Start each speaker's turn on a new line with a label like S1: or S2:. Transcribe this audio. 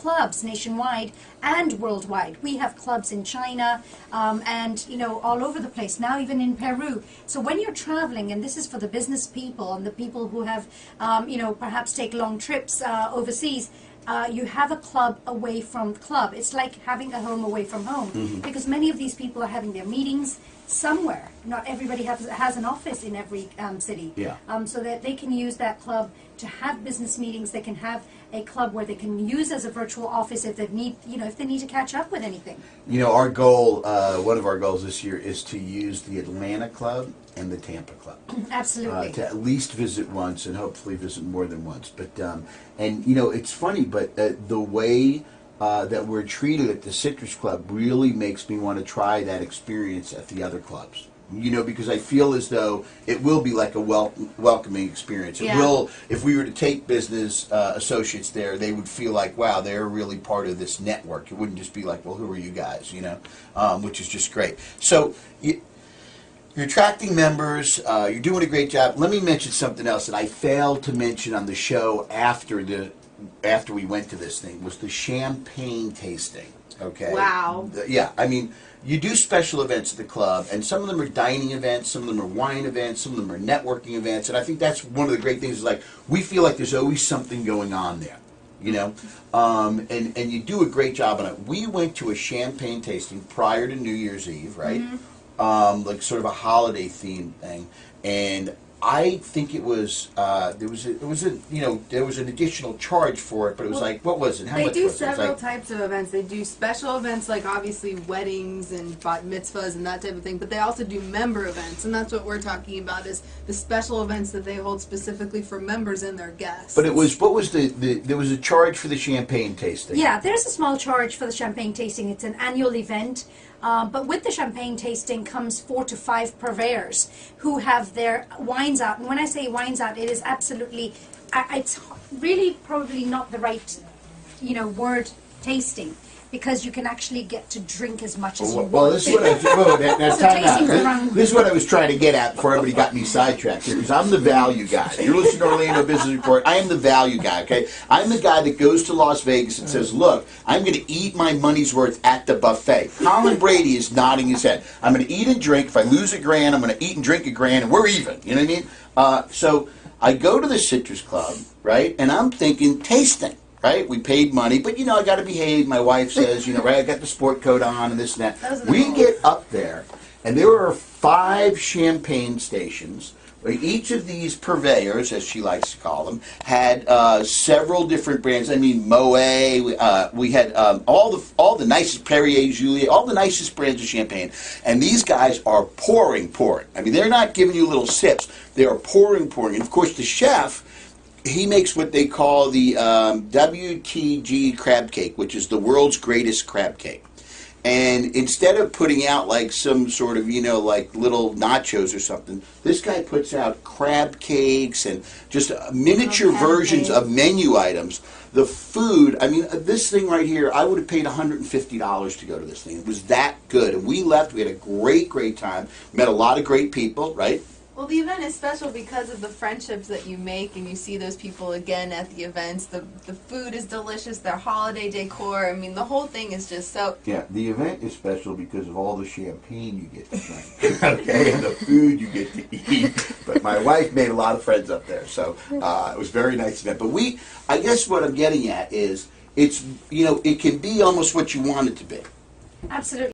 S1: clubs nationwide and worldwide. We have clubs in China and, you know, all over the place, now even in Peru. So when you're traveling, and this is for the business people and the people who have, you know, perhaps take long trips overseas, you have a club away from the club. It's like having a home away from home, because many of these people are having their meetings somewhere. Not everybody has an office in every city.
S2: Yeah.
S1: So that they can use that club to have business meetings. They can have a club where they can use as a virtual office if they need, you know, if they need to catch up with anything.
S2: You know, our goal, one of our goals this year is to use the Atlanta club and the Tampa club.
S1: Absolutely.
S2: To at least visit once and hopefully visit more than once. But and you know, it's funny, but the way that we're treated at the Citrus Club really makes me want to try that experience at the other clubs. You know, because I feel as though it will be like a welcoming experience. It will, if we were to take business associates there, they would feel like, wow, they're really part of this network. It wouldn't just be like, well, who are you guys, you know, which is just great. So you're attracting members. You're doing a great job. Let me mention something else that I failed to mention on the show after we went to this thing, was the champagne tasting. Okay.
S3: Wow.
S2: Yeah, I mean, you do special events at the club, and some of them are dining events, some of them are wine events, some of them are networking events, and I think that's one of the great things is like, we feel like there's always something going on there, you know, and you do a great job on it. We went to a champagne tasting prior to New Year's Eve, right? Like sort of a holiday themed thing, and I think it was there was an additional charge for it, but it was like, what was it? How much was it?
S3: They do
S2: It was
S3: several
S2: like,
S3: types of events. They do special events like obviously weddings and bat mitzvahs and that type of thing, but they also do member events, and that's what we're talking about, is the special events that they hold specifically for members and their guests.
S2: But it was, what was there was a charge for the champagne tasting.
S1: Yeah, there's a small charge for the champagne tasting. It's an annual event. But with the champagne tasting comes 4 to 5 purveyors who have their wines out. And when I say wines out, it is absolutely, it's really probably not the right, you know, word, tasting, because you can actually get to drink as much as you want.
S2: Well, this is what this is what I was trying to get at before everybody got me sidetracked here, because I'm the value guy. You're listening to Orlando Business Report. I am the value guy, okay? I'm the guy that goes to Las Vegas and says, look, I'm going to eat my money's worth at the buffet. Colin Brady is nodding his head. I'm going to eat and drink. If I lose $1,000, I'm going to eat and drink $1,000, and we're even. You know what I mean? So I go to the Citrus Club, right, and I'm thinking tasting. Right, we paid money, but you know, I got to behave. My wife says, you know, right, I got the sport coat on and this and that. We get up there, and there are 5 champagne stations. Where each of these purveyors, as she likes to call them, had several different brands. I mean, Moet. We had all the nicest Perrier, Juliet, all the nicest brands of champagne. And these guys are pouring. I mean, they're not giving you little sips. They are pouring. And of course, the chef, he makes what they call the WTG crab cake, which is the world's greatest crab cake. And instead of putting out like some sort of, you know, like little nachos or something, this guy puts out crab cakes and just miniature versions of menu items. The food, I mean, this thing right here, I would have paid $150 to go to this thing. It was that good. And we left, we had a great time, met a lot of great people, right?
S3: Well, the event is special because of the friendships that you make, and you see those people again at the events. The food is delicious, their holiday decor. I mean, the whole thing is just so...
S2: Yeah, the event is special because of all the champagne you get to drink, okay, and the food you get to eat. But my wife made a lot of friends up there, so it was a very nice event. But I guess what I'm getting at is, it's, you know, it can be almost what you want it to be.
S1: Absolutely.